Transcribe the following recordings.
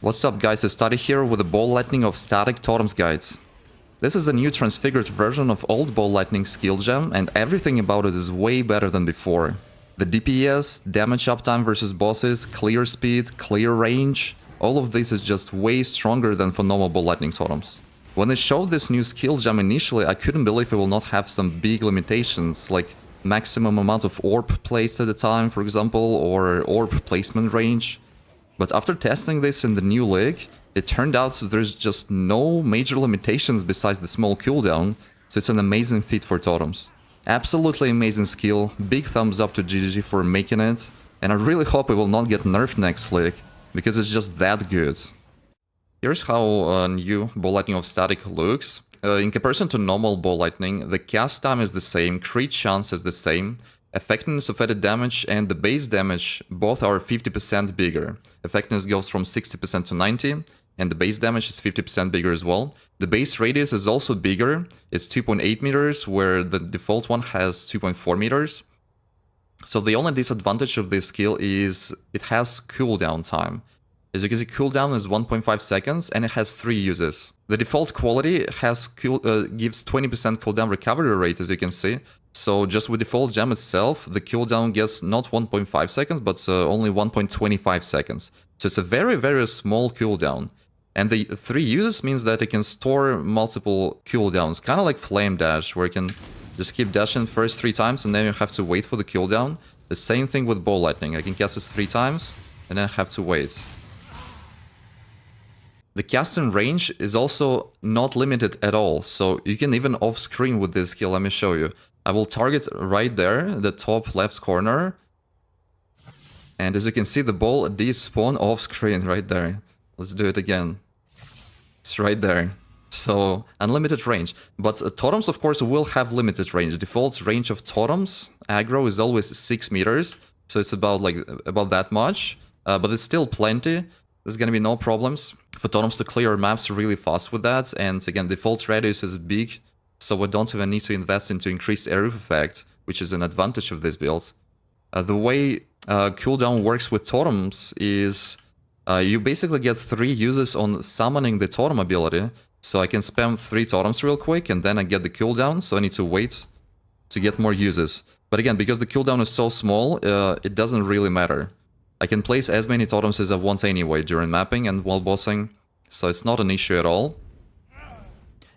What's up guys, it's Study here with the Ball Lightning of Static Totems guides. This is a new transfigured version of old Ball Lightning skill gem, and everything about it is way better than before. The DPS, damage uptime versus bosses, clear speed, clear range, all of this is just way stronger than for normal Ball Lightning Totems. When they showed this new skill gem initially, I couldn't believe it will not have some big limitations, like maximum amount of orb placed at a time, for example, or orb placement range. But after testing this in the new league, it turned out there's just no major limitations besides the small cooldown, so it's an amazing feat for totems. Absolutely amazing skill, big thumbs up to GG for making it, and I really hope it will not get nerfed next league, because it's just that good. Here's how new Ball Lightning of Static looks. In comparison to normal Ball Lightning, the cast time is the same, crit chance is the same, effectiveness of added damage and the base damage both are 50% bigger. Effectiveness goes from 60% to 90, and the base damage is 50% bigger as well. The base radius is also bigger, it's 2.8 meters, where the default one has 2.4 meters. So the only disadvantage of this skill is it has cooldown time. As you can see, cooldown is 1.5 seconds and it has 3 uses. The default quality has gives 20% cooldown recovery rate, as you can see. So just with default gem itself, the cooldown gets not 1.5 seconds, but only 1.25 seconds. So it's a very, very small cooldown. And the 3 uses means that it can store multiple cooldowns, kind of like Flame Dash, where you can just keep dashing first 3 times and then you have to wait for the cooldown. The same thing with Ball Lightning. I can cast this 3 times and then I have to wait. The casting range is also not limited at all, so you can even off-screen with this skill. Let me show you. I will target right there, the top left corner. And as you can see, the ball did spawn off-screen right there. Let's do it again. It's right there. So, unlimited range. But totems, of course, will have limited range. Default range of totems, aggro, is always 6 meters. So it's about that much. But it's still plenty. There's gonna be no problems for totems to clear maps really fast with that. And again, default radius is big, so we don't even need to invest into increased area of effect, which is an advantage of this build. The way cooldown works with totems is you basically get 3 uses on summoning the totem ability. So I can spam 3 totems real quick and then I get the cooldown, so I need to wait to get more uses. But again, because the cooldown is so small, it doesn't really matter. I can place as many totems as I want anyway during mapping and while bossing, so it's not an issue at all.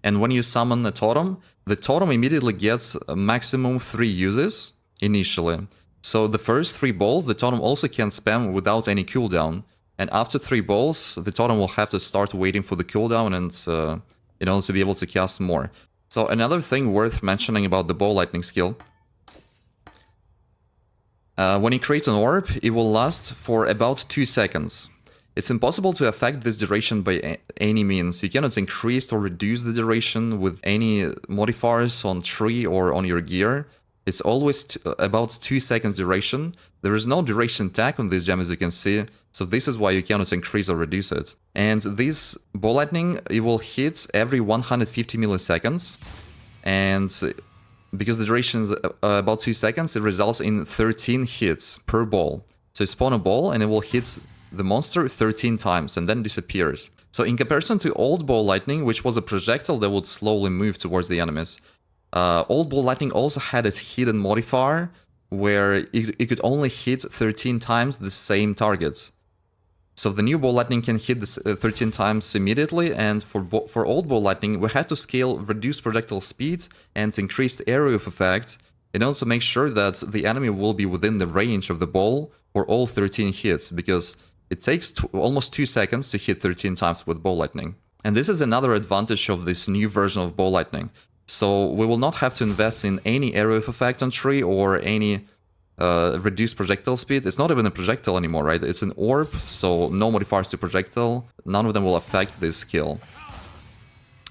And when you summon a totem, the totem immediately gets a maximum 3 uses initially. So the first 3 balls, the totem also can spam without any cooldown. And after 3 balls, the totem will have to start waiting for the cooldown and in order to be able to cast more. So another thing worth mentioning about the Ball Lightning skill. When you create an orb, it will last for about 2 seconds. It's impossible to affect this duration by any means. You cannot increase or reduce the duration with any modifiers on tree or on your gear. It's always about 2 seconds duration. There is no duration tag on this gem, as you can see, so this is why you cannot increase or reduce it. And this Ball Lightning, it will hit every 150 milliseconds, and because the duration is about 2 seconds, it results in 13 hits per ball. So you spawn a ball and it will hit the monster 13 times and then disappears. So in comparison to old Ball Lightning, which was a projectile that would slowly move towards the enemies, old Ball Lightning also had its hidden modifier where it could only hit 13 times the same targets. So the new Ball Lightning can hit this 13 times immediately, and for old Ball Lightning, we had to scale reduced projectile speed and increased area of effect in order to make sure that the enemy will be within the range of the ball for all 13 hits, because it takes almost 2 seconds to hit 13 times with Ball Lightning. And this is another advantage of this new version of Ball Lightning. So we will not have to invest in any area of effect on tree or any reduced projectile speed. It's not even a projectile anymore, right? It's an orb, so no modifiers to projectile. None of them will affect this skill.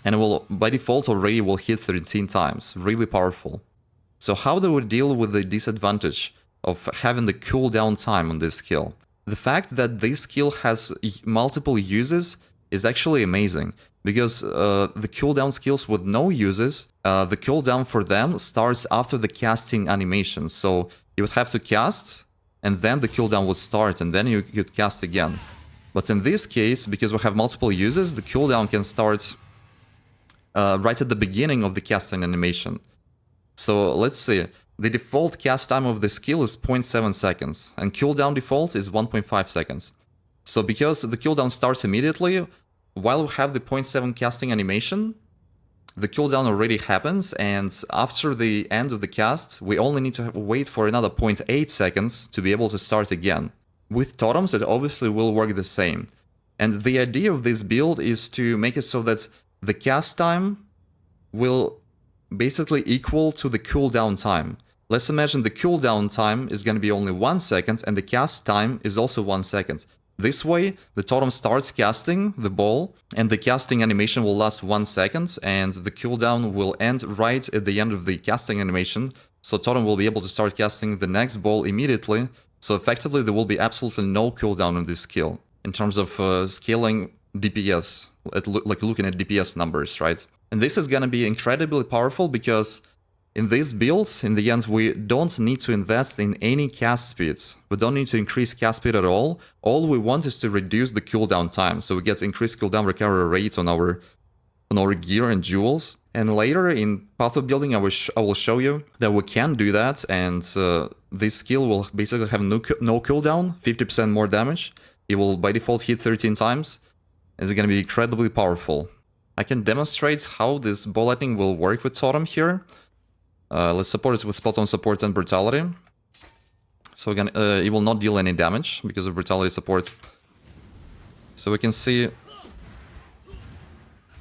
And it will, by default, already will hit 13 times. Really powerful. So how do we deal with the disadvantage of having the cooldown time on this skill? The fact that this skill has multiple uses is actually amazing. Because the cooldown skills with no uses, the cooldown for them starts after the casting animation. So you would have to cast, and then the cooldown would start, and then you could cast again. But in this case, because we have multiple uses, the cooldown can start right at the beginning of the casting animation. So let's see, the default cast time of the skill is 0.7 seconds, and cooldown default is 1.5 seconds. So because the cooldown starts immediately, while we have the 0.7 casting animation, the cooldown already happens, and after the end of the cast, we only need to wait for another 0.8 seconds to be able to start again. With totems, it obviously will work the same. And the idea of this build is to make it so that the cast time will basically equal to the cooldown time. Let's imagine the cooldown time is going to be only 1 second, and the cast time is also 1 second. This way, the totem starts casting the ball, and the casting animation will last 1 second, and the cooldown will end right at the end of the casting animation, so totem will be able to start casting the next ball immediately, so effectively there will be absolutely no cooldown on this skill, in terms of scaling DPS, like looking at DPS numbers, right? And this is gonna be incredibly powerful because in this build, in the end, we don't need to invest in any cast speed. We don't need to increase cast speed at all. All we want is to reduce the cooldown time, so we get increased cooldown recovery rates on our gear and jewels. And later in path of building, I will show you that we can do that, and this skill will basically have no cooldown, 50% more damage. It will by default hit 13 times. It's going to be incredibly powerful. I can demonstrate how this ball lightning will work with Totem here. Let's support it with spot on support and brutality. So again, it will not deal any damage because of brutality support. So we can see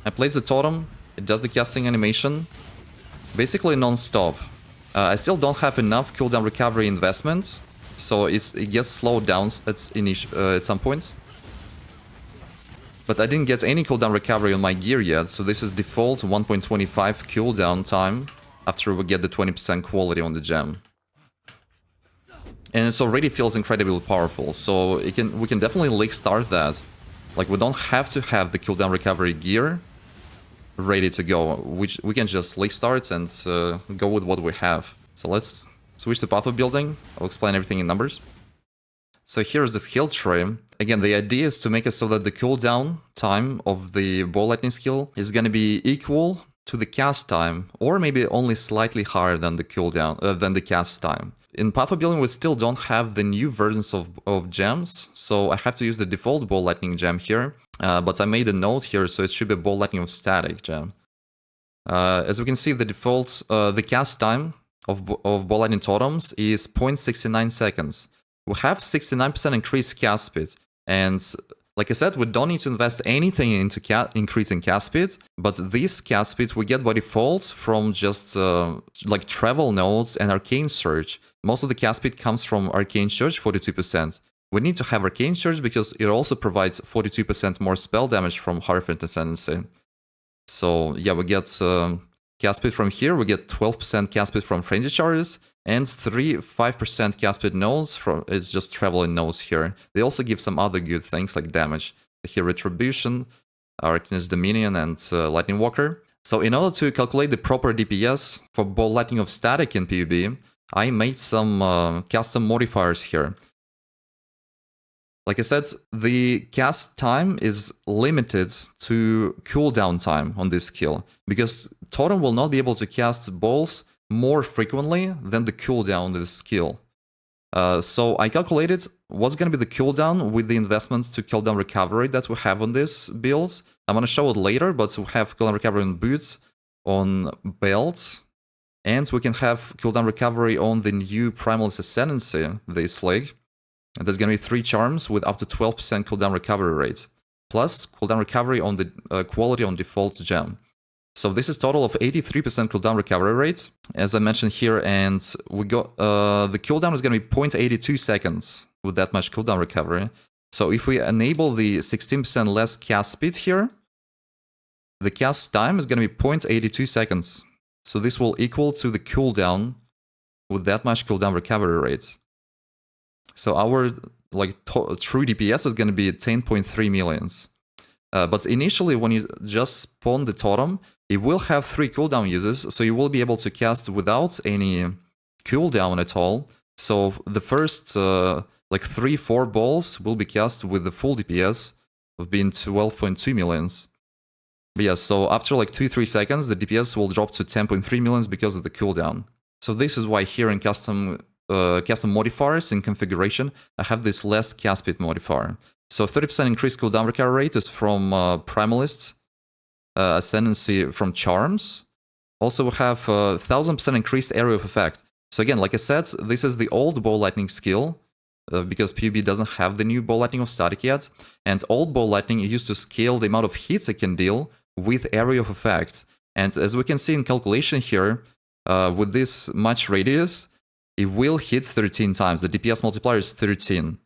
I place the totem, it does the casting animation, basically non-stop. I still don't have enough cooldown recovery investment, so it gets slowed down at some point. But I didn't get any cooldown recovery on my gear yet, so this is default 1.25 cooldown time after we get the 20% quality on the gem. And it already feels incredibly powerful, so we can definitely league start that. Like, we don't have to have the cooldown recovery gear ready to go. We can just league start and go with what we have. So let's switch to path of building. I'll explain everything in numbers. So here's the skill tree. Again, the idea is to make it so that the cooldown time of the ball lightning skill is going to be equal to the cast time, or maybe only slightly higher than the cooldown, than the cast time. In path of building, we still don't have the new versions of gems, so I have to use the default ball lightning gem here. But I made a note here, so it should be a ball lightning of static gem. As we can see, the default, the cast time of ball lightning totems is 0.69 seconds. We have 69% increased cast speed, and like I said, we don't need to invest anything into increasing cast speed, but this cast speed we get by default from just like travel nodes and arcane surge. Most of the cast speed comes from arcane surge, 42%. We need to have arcane surge because it also provides 42% more spell damage from Hierophant Ascendancy. So yeah, we get cast speed from here, we get 12% cast speed from frenzy charges, and 5% cast speed nodes from it's just traveling nodes here. They also give some other good things like damage. Here, Retribution, Arcanist Dominion, and Lightning Walker. So in order to calculate the proper DPS for ball lightning of static in PoB, I made some custom modifiers here. Like I said, the cast time is limited to cooldown time on this skill, because Totem will not be able to cast balls more frequently than the cooldown of this skill. So I calculated what's going to be the cooldown with the investment to cooldown recovery that we have on this build. I'm going to show it later, but we have cooldown recovery on boots, on belt, and we can have cooldown recovery on the new Primalist Ascendancy this league. And there's going to be 3 charms with up to 12% cooldown recovery rate, plus cooldown recovery on the quality on default gem. So this is total of 83% cooldown recovery rate, as I mentioned here, and we got the cooldown is going to be 0.82 seconds with that much cooldown recovery. So if we enable the 16% less cast speed here, the cast time is going to be 0.82 seconds. So this will equal to the cooldown with that much cooldown recovery rate. So our true DPS is going to be 10.3 millions. But initially, when you just spawn the totem, it will have 3 cooldown uses, so you will be able to cast without any cooldown at all. So the first 3-4 balls will be cast with the full DPS, of being 12.2 millions. But yeah, so after like 2-3 seconds, the DPS will drop to 10.3 millions because of the cooldown. So this is why here in custom modifiers in configuration, I have this less cast speed modifier. So 30% increased cooldown recovery rate is from Primalist, Ascendancy from Charms. Also we have 1000% increased area of effect. So again, like I said, this is the old Ball Lightning skill, because PoB doesn't have the new Ball Lightning of Static yet. And old Ball Lightning used to scale the amount of hits it can deal with area of effect. And as we can see in calculation here, with this much radius, it will hit 13 times. The DPS multiplier is 13.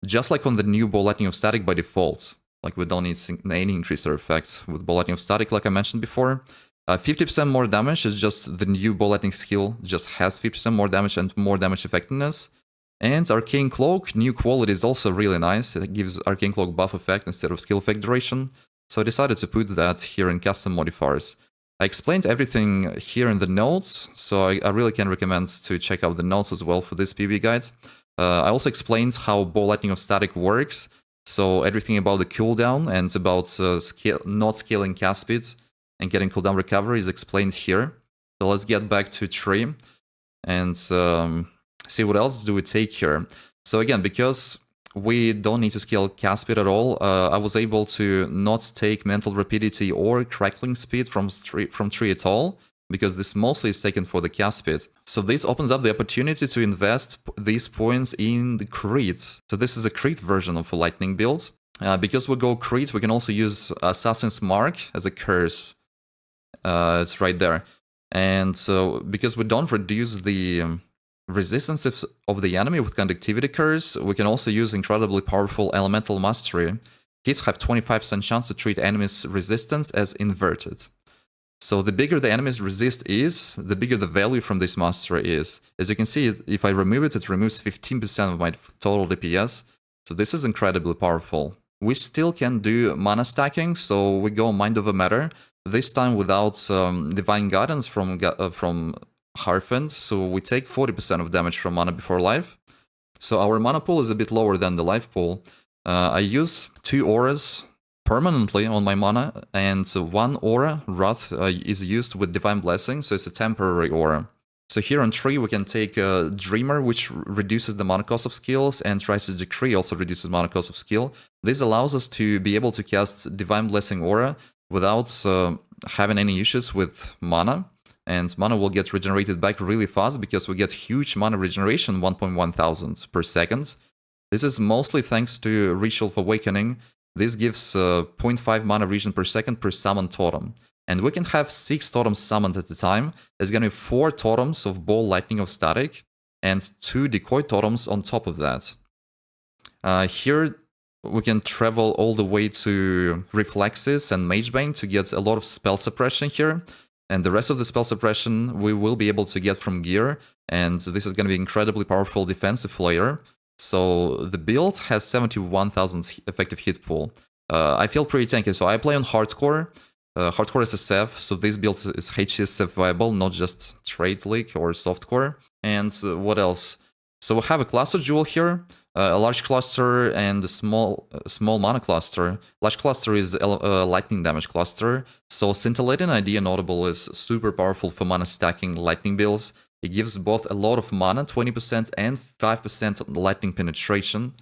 Just like on the new Ball Lightning of Static by default. Like we don't need any increaser effects with Ball Lightning of Static, like I mentioned before. 50% more damage is just the new Ball Lightning skill, just has 50% more damage and more damage effectiveness. And Arcane Cloak, new quality is also really nice. It gives Arcane Cloak buff effect instead of skill effect duration. So I decided to put that here in custom modifiers. I explained everything here in the notes, so I really can recommend to check out the notes as well for this PoB guide. I also explained how Ball Lightning of Static works, so everything about the cooldown and about not scaling cast speed and getting cooldown recovery is explained here. So let's get back to tree and see what else do we take here. So again, because we don't need to scale cast speed at all, I was able to not take mental rapidity or crackling speed from tree at all, because this mostly is taken for the cast speed. So this opens up the opportunity to invest these points in the crit. So this is a crit version of a lightning build. Because we go crit, we can also use Assassin's Mark as a curse. It's right there. And so because we don't reduce the resistance of the enemy with conductivity curse, we can also use incredibly powerful elemental mastery. Hits have 25% chance to treat enemies' resistance as inverted. So the bigger the enemy's resist is, the bigger the value from this mastery is. As you can see, if I remove it, it removes 15% of my total DPS. So this is incredibly powerful. We still can do mana stacking, so we go Mind Over Matter. This time without Divine Guidance from Harfend, so we take 40% of damage from mana before life. So our mana pool is a bit lower than the life pool. I use 2 auras permanently on my mana, and 1 aura, Wrath, is used with Divine Blessing, so it's a temporary aura. So here on tree we can take Dreamer, which reduces the mana cost of skills, and Tries to Decree also reduces mana cost of skill. This allows us to be able to cast Divine Blessing aura without having any issues with mana. And mana will get regenerated back really fast because we get huge mana regeneration, 1.1 thousand per second. This is mostly thanks to Ritual of Awakening. This gives 0.5 mana regen per second per summoned totem. And we can have 6 totems summoned at a time. There's gonna be 4 totems of Ball Lightning of Static and 2 decoy totems on top of that. Here we can travel all the way to Reflexes and Magebane to get a lot of spell suppression here. And the rest of the spell suppression we will be able to get from gear, and this is going to be incredibly powerful defensive layer. So the build has 71,000 effective hit pool. I feel pretty tanky, so I play on hardcore. Hardcore is a SEV, so this build is HC SEV viable, not just trade league or softcore. And what else? So we have a cluster jewel here, a large cluster and a small mana cluster. Large cluster is a lightning damage cluster, so Scintillating Idea Notable is super powerful for mana stacking lightning builds. It gives both a lot of mana, 20% and 5% lightning penetration.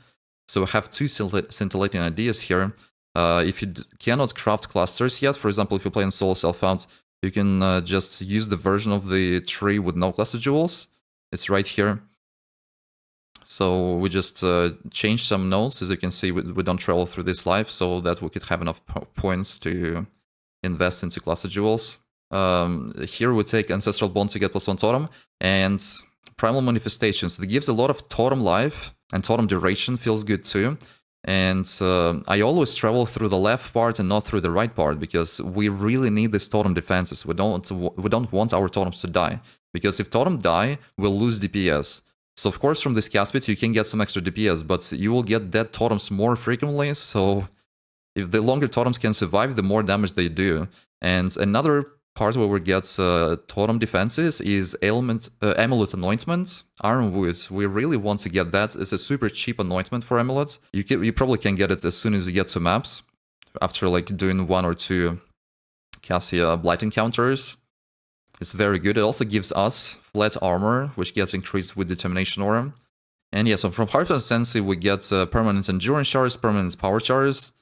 So we have 2 Scintillating Ideas here. If you cannot craft clusters yet, for example, if you play in Solo Self-Found, you can just use the version of the tree with no cluster jewels. It's right here. So we just changed some nodes. As you can see, we don't travel through this life, so that we could have enough points to invest into cluster jewels. Here we take Ancestral Bond to get +1 totem, and Primal Manifestations. That gives a lot of totem life, and totem duration feels good too. And I always travel through the left part and not through the right part, because we really need these totem defenses. We don't want our totems to die, because if totem die, we'll lose DPS. So of course from this cast speed you can get some extra DPS, but you will get dead totems more frequently, so if the longer totems can survive, the more damage they do. And another part where we get totem defenses is Amulet Anointment, Ironwood. We really want to get that. It's a super cheap anointment for Amulet. You probably can get it as soon as you get to maps. after like doing 1 or 2 Cassia Blight encounters. It's very good. It also gives us flat armor, which gets increased with Determination Aura. And yeah, so from Heart of Sensei we get permanent Endurance Charges, permanent Power Charges,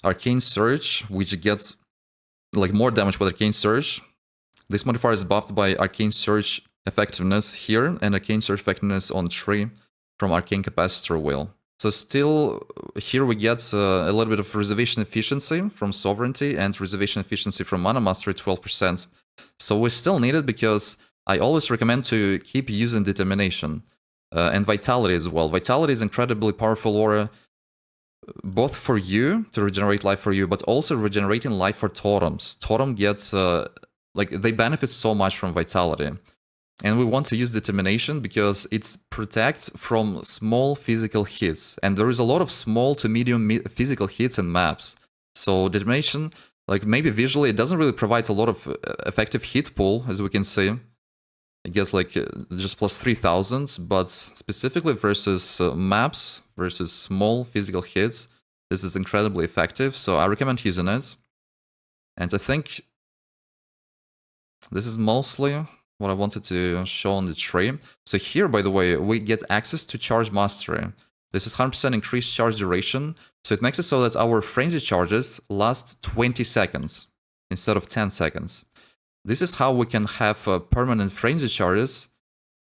Arcane Surge, which gets like more damage with Arcane Surge. This modifier is buffed by Arcane Surge effectiveness here, and Arcane Surge effectiveness on tree from Arcane Capacitor Wheel. So still, here we get a little bit of Reservation Efficiency from Sovereignty and Reservation Efficiency from Mana Mastery, 12%. So we still need it because I always recommend to keep using Determination. And Vitality as well. Vitality is incredibly powerful aura, both for you, to regenerate life for you, but also regenerating life for Totems. Totem gets, like, they benefit so much from Vitality. And we want to use Determination because it protects from small physical hits. And there is a lot of small to medium physical hits in maps. So Determination, like, maybe visually, it doesn't really provide a lot of effective hit pool, as we can see. It gets like just plus 3000, but specifically versus maps, versus small physical hits, this is incredibly effective, so I recommend using it. And I think this is mostly what I wanted to show on the tree. So here, by the way, we get access to Charge Mastery. This is 100% increased charge duration, so it makes it so that our frenzy charges last 20 seconds instead of 10 seconds. This is how we can have permanent frenzy charges.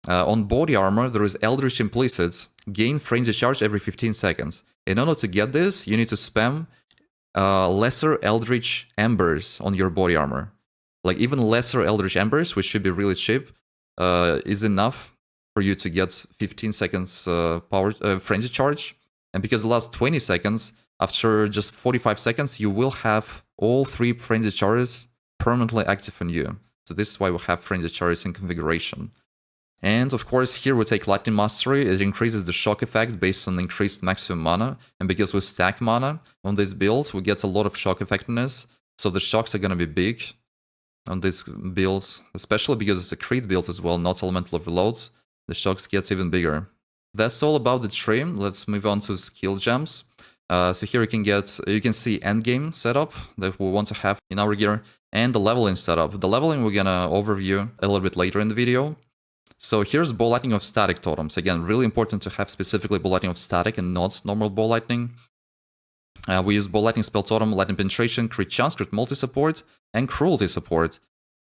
On body armor, there is Eldritch Implicit, gain frenzy charge every 15 seconds. In order to get this, you need to spam lesser Eldritch Embers on your body armor. Like even lesser Eldritch Embers, which should be really cheap, is enough for you to get 15 seconds power frenzy charge. And because the last 20 seconds, after just 45 seconds, you will have all 3 frenzy charges permanently active on you. So this is why we have frenzy charges in configuration. And of course, here we take Lightning Mastery. It increases the shock effect based on increased maximum mana. And because we stack mana on this build, we get a lot of shock effectiveness. So the shocks are going to be big on this build, especially because it's a crit build as well, not elemental overloads. The shocks get even bigger. That's all about the tree. Let's move on to skill gems. So here you can see endgame setup that we want to have in our gear, and the leveling setup. The leveling we're gonna overview a little bit later in the video. So here's Ball Lightning of Static Totems. Again, really important to have specifically Ball Lightning of Static and not normal Ball Lightning. We use Ball Lightning Spell Totem, Lightning Penetration, Crit Chance, Crit Multi Support, and Cruelty Support.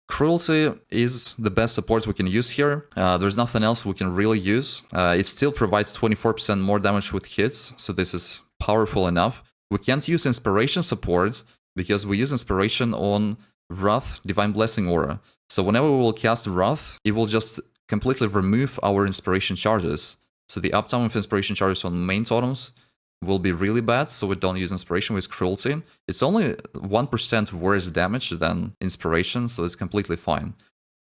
Cruelty is the best support we can use here. There's nothing else we can really use. It still provides 24% more damage with hits, so this is powerful enough. We can't use Inspiration support because we use Inspiration on Wrath, Divine Blessing aura. So whenever we will cast Wrath, it will just completely remove our Inspiration charges. So the uptime of Inspiration charges on main totems will be really bad, so we don't use Inspiration with Cruelty. It's only 1% worse damage than Inspiration, so it's completely fine.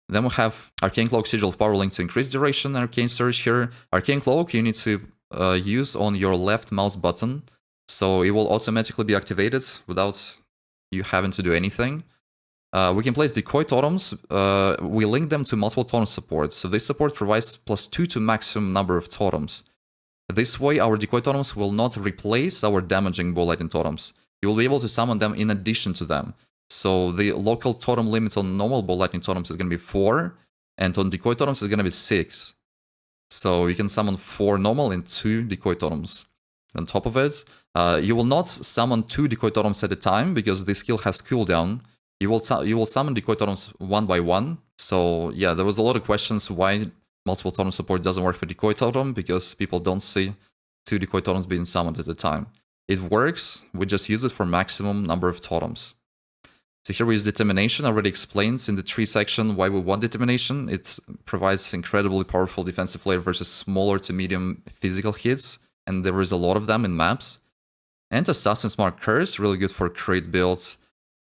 Then we have Arcane Cloak, Sigil of Power linked to increase duration, Arcane Surge here. Arcane Cloak you need to use on your left mouse button, so it will automatically be activated without you having to do anything. We can place Decoy Totems. We link them to multiple totem supports, so this support provides +2 to maximum number of totems. This way, our Decoy Totems will not replace our damaging Ball Lightning Totems. You will be able to summon them in addition to them. So the local totem limit on normal Ball Lightning Totems is going to be 4, and on Decoy Totems is going to be 6. So you can summon 4 normal and 2 Decoy Totems. On top of it, you will not summon 2 Decoy Totems at a time, because this skill has cooldown. You will summon Decoy Totems one by one. So yeah, there was a lot of questions why multiple totem support doesn't work for Decoy Totem, because people don't see 2 Decoy Totems being summoned at a time. It works, we just use it for maximum number of totems. So here we use Determination. I already explained in the tree section why we want Determination. It provides incredibly powerful defensive layer versus smaller to medium physical hits, and there is a lot of them in maps. And Assassin's Mark Curse, really good for crit builds.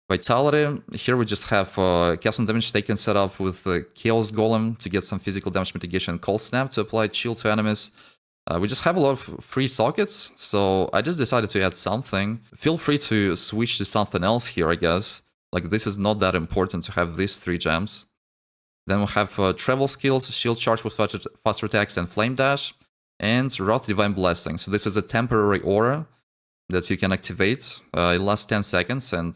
Vitality, here we just have Chaos and Damage taken set up with Chaos Golem to get some physical damage mitigation, and Cold Snap to apply chill to enemies. We just have a lot of free sockets, so I just decided to add something. Feel free to switch to something else here, I guess. Like, this is not that important to have these 3 gems. Then we have Travel Skills, Shield Charge with faster attacks and Flame Dash, and Wrath Divine Blessing. So this is a temporary aura that you can activate. It lasts 10 seconds, and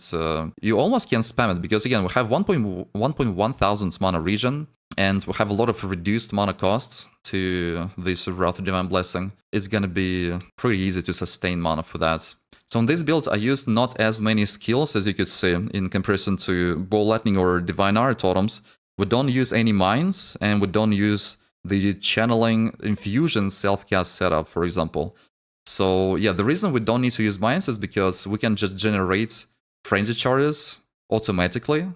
you almost can spam it, because again, we have 1.1 thousand mana regen, and we have a lot of reduced mana costs to this Wrath of Divine Blessing. It's gonna be pretty easy to sustain mana for that. So on this build, I used not as many skills, as you could see, in comparison to Ball Lightning or Divine Art Totems. We don't use any mines, and we don't use the channeling infusion self-cast setup, for example. So yeah, the reason we don't need to use mines is because we can just generate frenzy charges automatically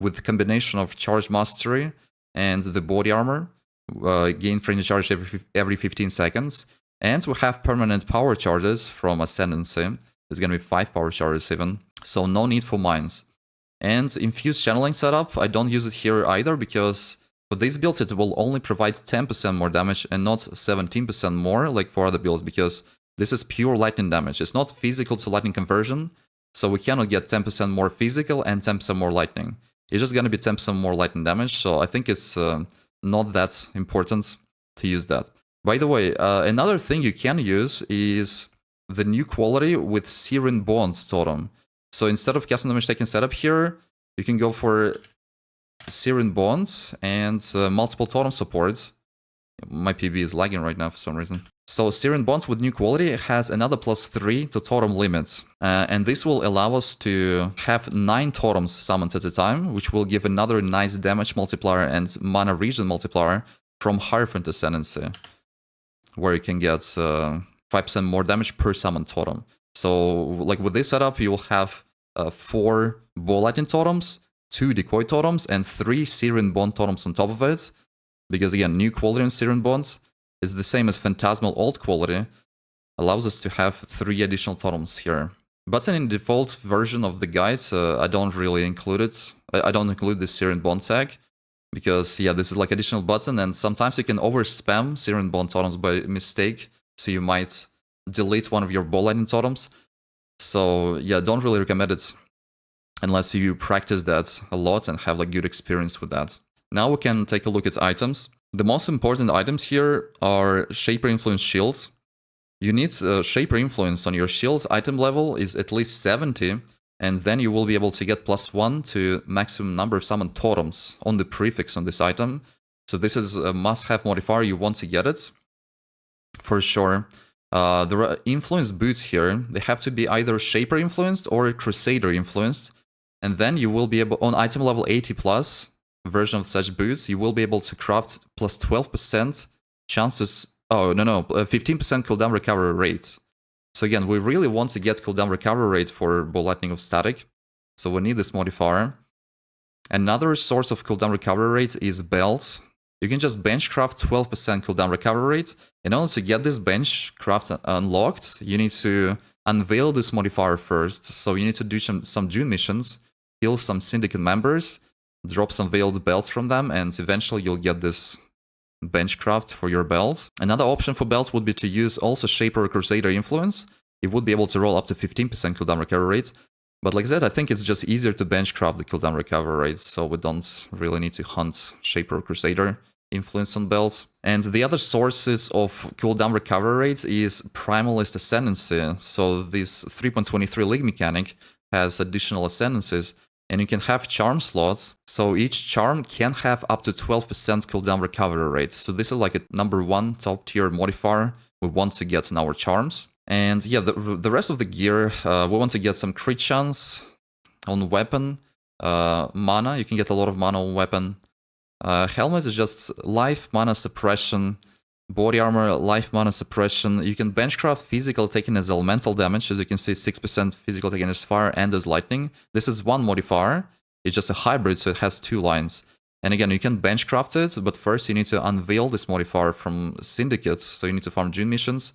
with the combination of charge mastery and the body armor. Gain frenzy charge every 15 seconds. And we have permanent power charges from Ascendancy. There's gonna be 5 power charges even. So no need for mines. And infused channeling setup, I don't use it here either, because for these builds it will only provide 10% more damage and not 17% more like for other builds, because this is pure lightning damage. It's not physical to lightning conversion, so we cannot get 10% more physical and 10% more lightning. It's just gonna be 10% more lightning damage, so I think it's not that important to use that. By the way, another thing you can use is the new quality with Searing Bond Totem. So instead of casting damage taking setup here, you can go for Searing Bond and multiple totem support. My PB is lagging right now for some reason. So Searing Bond with new quality has another +3 to totem limit. And this will allow us to have 9 totems summoned at a time, which will give another nice damage multiplier and mana regen multiplier from Hierophant Ascendancy, where you can get 5% more damage per summoned totem. So like with this setup, you will have 4 Ball Lightning totems, 2 Decoy totems, and 3 Searing Bond totems on top of it. Because again, new quality on Searing Bonds is the same as Phantasmal old quality, allows us to have 3 additional totems here. But in the default version of the guide, I don't really include it. I don't include the Searing Bond tag, because yeah, this is like additional button, and sometimes you can overspam Searing Bond totems by mistake, so you might delete one of your Ball Lightning totems. So yeah, don't really recommend it unless you practice that a lot and have like good experience with that. Now we can take a look at items. The most important items here are Shaper Influence Shield. You need Shaper Influence on your shield item level is at least 70, and then you will be able to get +1 to maximum number of summoned totems on the prefix on this item. So this is a must-have modifier, you want to get it, for sure. There are influence boots here. They have to be either Shaper influenced or Crusader influenced, and then you will be able, on item level 80+, version of such boots, you will be able to craft +12% chances. Oh, no, 15% cooldown recovery rate. So again, we really want to get cooldown recovery rate for Lightning of Static, so we need this modifier. Another source of cooldown recovery rate is belt. You can just bench craft 12% cooldown recovery rate. In order to get this bench craft unlocked, you need to unveil this modifier first. So you need to do some June missions, kill some syndicate members, drop some veiled belts from them, and eventually you'll get this bench craft for your belt. Another option for belt would be to use also Shaper or Crusader influence. It would be able to roll up to 15% cooldown recovery rate. But like I said, I think it's just easier to bench craft the cooldown recovery rate, so we don't really need to hunt Shaper or Crusader influence on belt. And the other sources of cooldown recovery rates is Primalist Ascendancy. So this 3.23 League mechanic has additional ascendancies, and you can have charm slots, so each charm can have up to 12% cooldown recovery rate. So this is like a #1 top tier modifier we want to get in our charms. And yeah, the rest of the gear, we want to get some crit chance on weapon, mana, you can get a lot of mana on weapon. Helmet is just life, mana suppression, body armor, life, mana suppression. You can benchcraft physical taken as elemental damage, as you can see 6% physical taken as fire and as lightning. This is one modifier, it's just a hybrid, so it has 2 lines. And again, you can benchcraft it, but first you need to unveil this modifier from syndicates, so you need to farm June missions.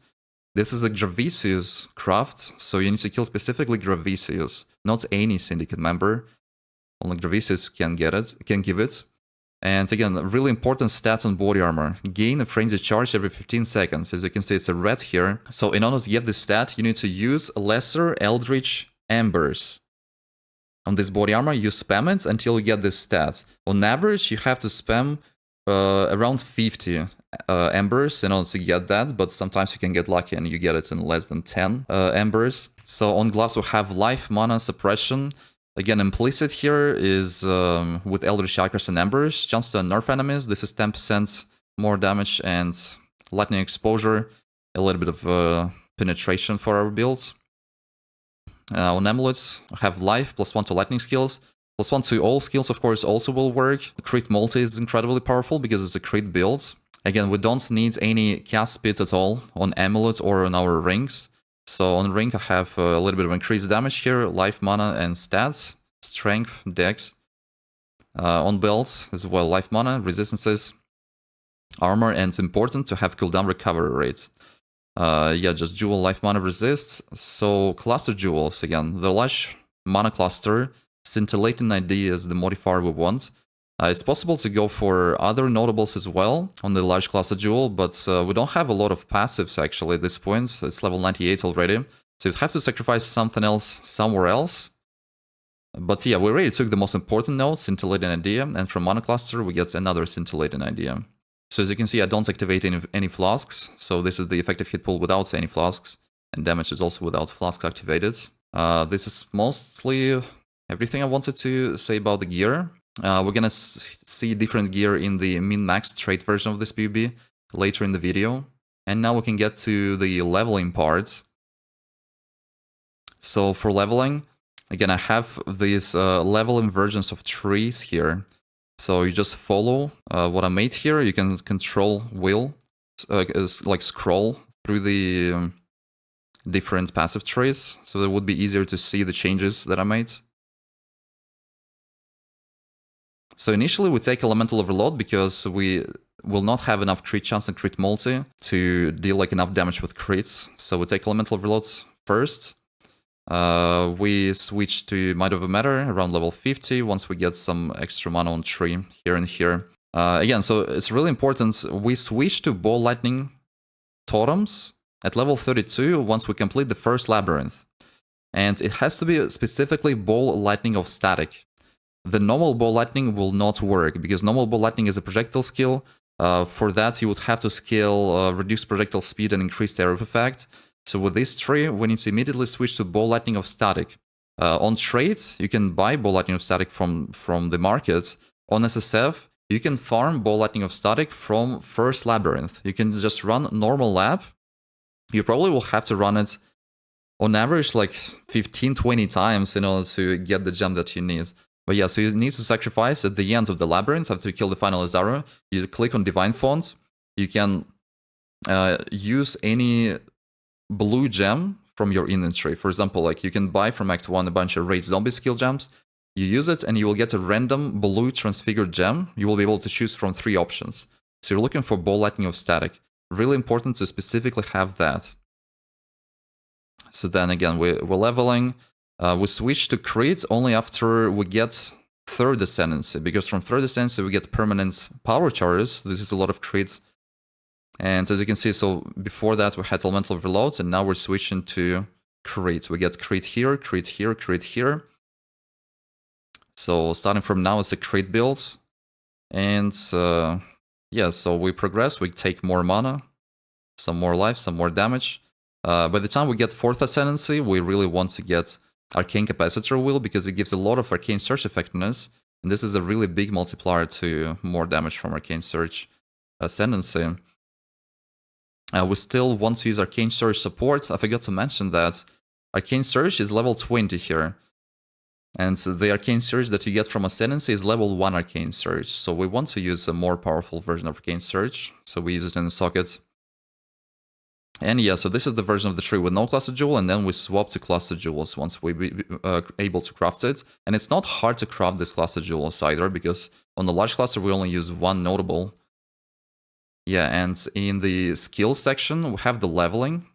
This is a Gravicius craft, so you need to kill specifically Gravicius, not any syndicate member. Only Gravicius can get it, can give it. And again, really important stats on body armor. Gain a frenzy charge every 15 seconds. As you can see, it's a red here. So in order to get this stat, you need to use Lesser Eldritch Embers. On this body armor, you spam it until you get this stat. On average, you have to spam around 50 embers in order to get that, but sometimes you can get lucky and you get it in less than 10 embers. So on glass we have life, mana, suppression. Again, implicit here is with Eldritch Chakras and embers, chance to nerf enemies. This is 10% more damage, and lightning exposure, a little bit of penetration for our builds. On amulets, we have life, +1 to lightning skills, +1 to all skills, of course, also will work. Crit multi is incredibly powerful because it's a crit build. Again, we don't need any cast speed at all on amulet or on our rings. So on ring, I have a little bit of increased damage here, life, mana, and stats, strength, dex. On belt as well, life, mana, resistances, armor, and it's important to have cooldown recovery rates. Yeah, just jewel, life, mana, resist. So cluster jewels, again, the large mana cluster, scintillating ID is the modifier we want. It's possible to go for other notables as well on the large cluster jewel, but we don't have a lot of passives actually at this point. It's level 98 already, so you'd have to sacrifice something else somewhere else. But yeah, we already took the most important node, scintillating idea, and from mana cluster we get another scintillating idea. So as you can see, I don't activate any flasks, so this is the effective hit pool without any flasks, and damage is also without flasks activated. This is mostly everything I wanted to say about the gear. We're gonna see different gear in the min-max trait version of this PoB later in the video. And now we can get to the leveling part. So for leveling, again, I have these leveling versions of trees here. So you just follow what I made here. You can control wheel, like scroll through the different passive trees. So it would be easier to see the changes that I made. So initially we take Elemental Overload because we will not have enough crit chance and crit multi to deal like enough damage with crits. So we take Elemental Overload first. We switch to Might of a Matter around level 50 once we get some extra mana on tree here and here. Again, so it's really important. We switch to Ball Lightning Totems at level 32 once we complete the first labyrinth. And it has to be specifically Ball Lightning of Static. The normal Ball Lightning will not work, because normal Ball Lightning is a projectile skill. For that, you would have to scale reduce projectile speed and increase area of effect. So with this tree, we need to immediately switch to Ball Lightning of Static. On trades, you can buy Ball Lightning of Static from the market. On SSF, you can farm Ball Lightning of Static from first labyrinth. You can just run normal lab. You probably will have to run it on average like 15-20 times in order to get the gem that you need. But yeah, so you need to sacrifice at the end of the labyrinth after you kill the final Azaro. You click on Divine Font. You can use any blue gem from your inventory. For example, like you can buy from Act 1 a bunch of Rage Zombie skill gems. You use it and you will get a random blue transfigured gem. You will be able to choose from 3 options. So you're looking for Ball Lightning of Static. Really important to specifically have that. So then again, we're leveling. We switch to crit only after we get third ascendancy, because from third ascendancy we get permanent power charges. This is a lot of crits. And as you can see, so before that we had elemental overloads, and now we're switching to crit. We get crit here, crit here, crit here. So starting from now it's a crit build. And yeah, so we progress, we take more mana, some more life, some more damage. By the time we get 4th Ascendancy, we really want to get Arcane Capacitor Wheel, because it gives a lot of Arcane Surge effectiveness, and this is a really big multiplier to more damage from Arcane Surge Ascendancy. We still want to use Arcane Surge support. I forgot to mention that Arcane Surge is level 20 here, and the Arcane Surge that you get from Ascendancy is level 1 Arcane Surge, so we want to use a more powerful version of Arcane Surge, so we use it in the sockets. And yeah, so this is the version of the tree with no cluster jewel, and then we swap to cluster jewels once we be able to craft it. And it's not hard to craft this cluster jewels either, because on the large cluster we only use 1 notable. Yeah, and in the skills section we have the leveling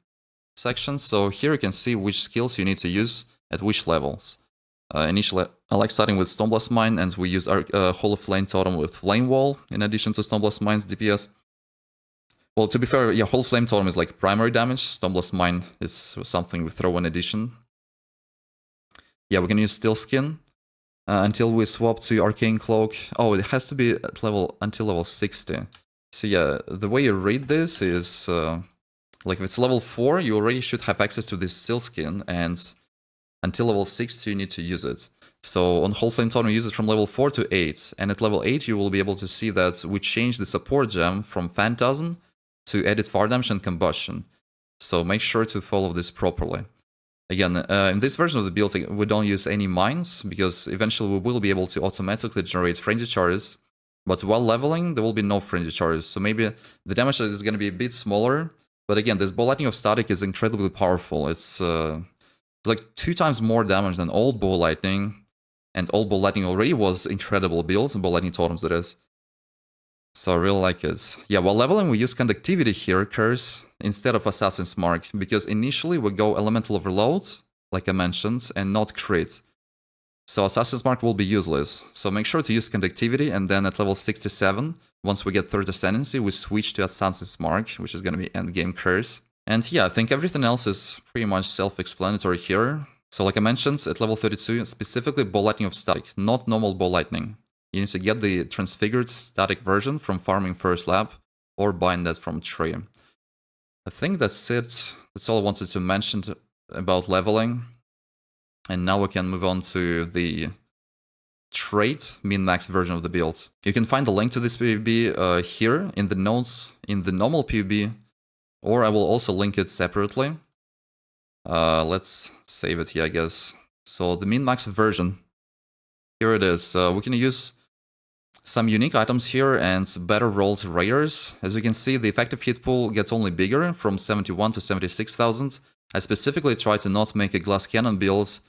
section, so here you can see which skills you need to use at which levels. Initially, I like starting with Stoneblast Mine, and we use our Hall of Flame Totem with Flame Wall in addition to Stoneblast Mine's DPS. Well, to be fair, yeah, Whole Flame Totem is like primary damage. Stoneblast Mine is something we throw in addition. Yeah, we can use Steel Skin. until we swap to Arcane Cloak. Oh, it has to be at until level 60. So yeah, the way you read this is, like if it's level 4, you already should have access to this Seal Skin, and until level 60 you need to use it. So on Whole Flame Totem you use it from level 4 to 8, and at level 8 you will be able to see that we changed the support gem from Phantasm to Edit Fire Damage and Combustion. So make sure to follow this properly. Again, in this version of the build, we don't use any mines, because eventually we will be able to automatically generate frenzy charges, but while leveling, there will be no frenzy charges, so maybe the damage is going to be a bit smaller, but again, this Lightning of Static is incredibly powerful. It's like 2 times more damage than old Ball Lightning, and old Ball Lightning already was incredible builds, Ball Lightning Totems that is. So I really like it. Yeah, while leveling we use Conductivity here, Curse, instead of Assassin's Mark, because initially we go Elemental Overload, like I mentioned, and not Crit. So Assassin's Mark will be useless. So make sure to use Conductivity, and then at level 67, once we get Third Ascendancy, we switch to Assassin's Mark, which is going to be Endgame Curse. And yeah, I think everything else is pretty much self-explanatory here. So like I mentioned, at level 32, specifically Ball Lightning of Static, not normal Ball Lightning. You need to get the transfigured static version from farming first lab, or bind that from tree. I think that's it. That's all I wanted to mention about leveling. And now we can move on to the trait min-max version of the build. You can find the link to this PoB here in the notes in the normal PoB, or I will also link it separately. Let's save it here, I guess. So the min-max version, here it is. We can use some unique items here and better rolled rares. As you can see, the effective hit pool gets only bigger, from 71 to 76,000. I specifically try to not make a glass cannon build.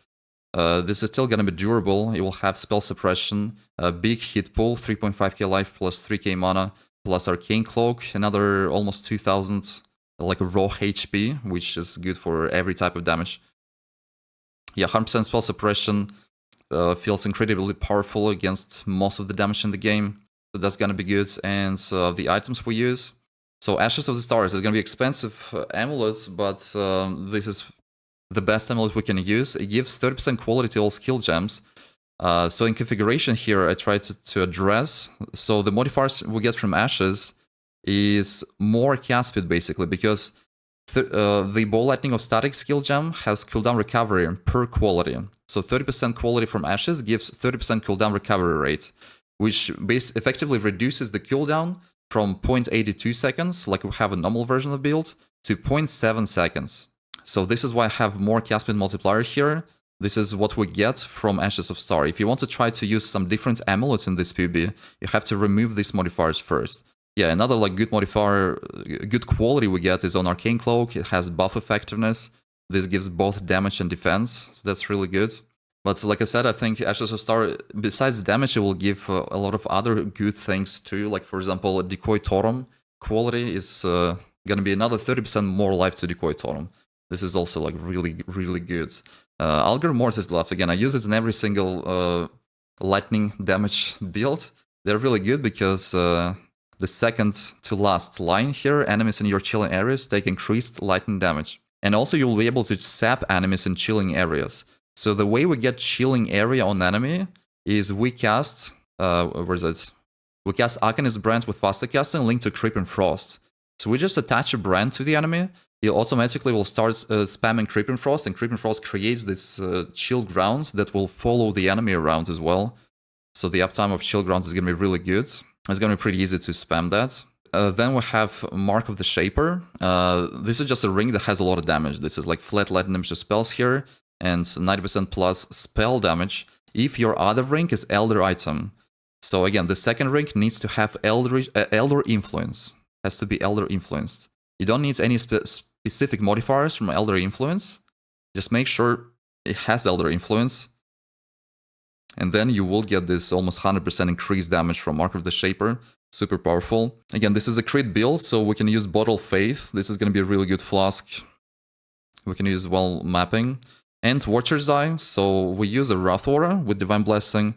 This is still gonna be durable. It will have spell suppression, a big hit pool, 3.5k life plus 3k mana, plus Arcane Cloak, another almost 2,000 like raw HP, which is good for every type of damage. Yeah, 100% spell suppression. Feels incredibly powerful against most of the damage in the game, so that's gonna be good. And the items we use, so Ashes of the Stars is gonna be expensive amulet, but this is the best amulet we can use. It gives 30% quality to all skill gems. So in configuration here, I tried to address, so the modifiers we get from Ashes is more cast speed basically, because the Ball Lightning of Static skill gem has cooldown recovery per quality. So 30% quality from Ashes gives 30% cooldown recovery rate, which effectively reduces the cooldown from 0.82 seconds, like we have a normal version of the build, to 0.7 seconds. So this is why I have more cast speed multiplier here. This is what we get from Ashes of Star. If you want to try to use some different amulets in this PoB, you have to remove these modifiers first. Yeah, another like good modifier, good quality we get is on Arcane Cloak. It has buff effectiveness. This gives both damage and defense, so that's really good. But like I said, I think Ashes of Star, besides damage, it will give a lot of other good things too. Like for example, Decoy Totem quality is gonna be another 30% more life to Decoy Totem. This is also like really, really good. Algar Mortis Glove, again, I use it in every single lightning damage build. They're really good because the second to last line here, enemies in your chilling areas take increased lightning damage. And also you'll be able to sap enemies in chilling areas. So the way we get chilling area on enemy is we cast, where is it? We cast Arcanist Brand with faster casting linked to Creep and Frost. So we just attach a brand to the enemy, it automatically will start spamming Creep and Frost, and Creep and Frost creates this chill ground that will follow the enemy around as well. So the uptime of chill ground is going to be really good. It's going to be pretty easy to spam that. Then we have Mark of the Shaper. This is just a ring that has a lot of damage. This is like flat lightning damage to spells here, and 90% plus spell damage if your other ring is Elder item. So again, the second ring needs to have Elder Influence. Has to be Elder Influenced. You don't need any specific modifiers from Elder Influence. Just make sure it has Elder Influence. And then you will get this almost 100% increased damage from Mark of the Shaper. Super powerful. Again, this is a crit build, so we can use Bottle Faith. This is going to be a really good flask. We can use well mapping. And Watcher's Eye, so we use a Wrath Aura with Divine Blessing.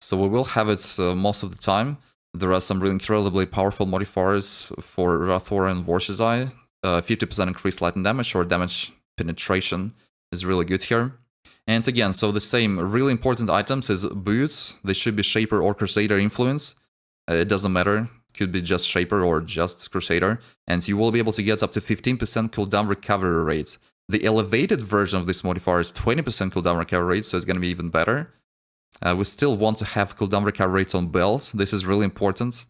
So we will have it most of the time. There are some really incredibly powerful modifiers for Wrath Aura and Watcher's Eye. 50% increased lightning damage or damage penetration is really good here. And again, so the same really important items is boots. They should be Shaper or Crusader influence. It doesn't matter. Could be just Shaper or just Crusader. And you will be able to get up to 15% cooldown recovery rate. The elevated version of this modifier is 20% cooldown recovery rate, so it's going to be even better. We still want to have cooldown recovery rates on belts. This is really important.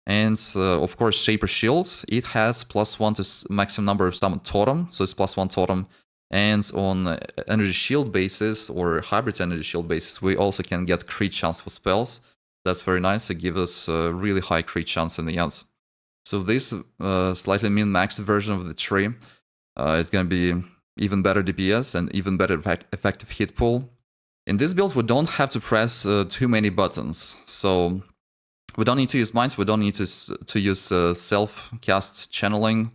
And of course, Shaper Shield. It has +1 to maximum number of summon totem, so it's +1 totem. And on energy shield basis or hybrid energy shield basis, we also can get crit chance for spells. That's very nice. It gives us a really high crit chance in the end. So this slightly min-maxed version of the tree is going to be even better DPS and even better effective hit pool. In this build, we don't have to press too many buttons. So we don't need to use mines. We don't need to use self-cast channeling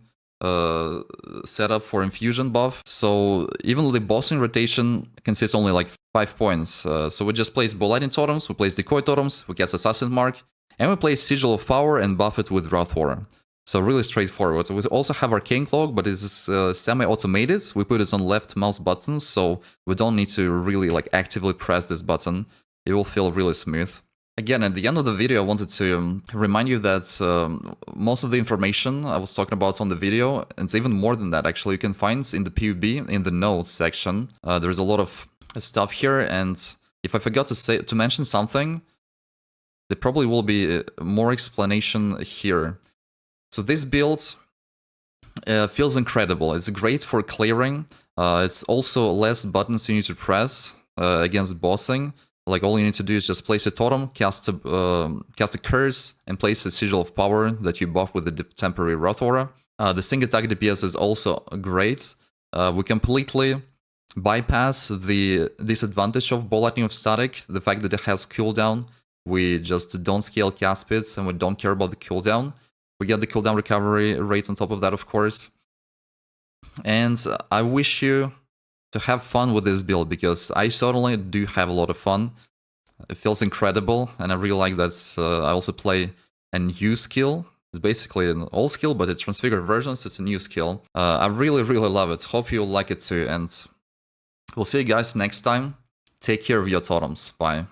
setup for infusion buff. So even the bossing rotation consists only like 5 points. So we just place Lightning Totems, we place Decoy Totems, we cast Assassin Mark, and we place Sigil of Power and buff it with Wrath Aura. So really straightforward. We also have Arcane Cloak, but it's semi-automated. We put it on left mouse button, so we don't need to really like actively press this button. It will feel really smooth. Again, at the end of the video, I wanted to remind you that most of the information I was talking about on the video, and it's even more than that actually, you can find in the PoB, in the notes section. There's a lot of stuff here, and if I forgot to mention something, there probably will be more explanation here. So this build feels incredible. It's great for clearing. It's also less buttons you need to press against bossing. Like all you need to do is just place a totem, cast a curse, and place a Sigil of Power that you buff with the temporary Wrath Aura. The single attack DPS is also great. We completely bypass the disadvantage of Lightning of Static, the fact that it has cooldown. We just don't scale cast pits and we don't care about the cooldown. We get the cooldown recovery rate on top of that, of course. And I wish you to have fun with this build, because I certainly do have a lot of fun. It feels incredible, and I really like that I also play a new skill. It's basically an old skill, but it's transfigured version, so it's a new skill. I really, really love it. Hope you'll like it too, and we'll see you guys next time. Take care of your totems. Bye.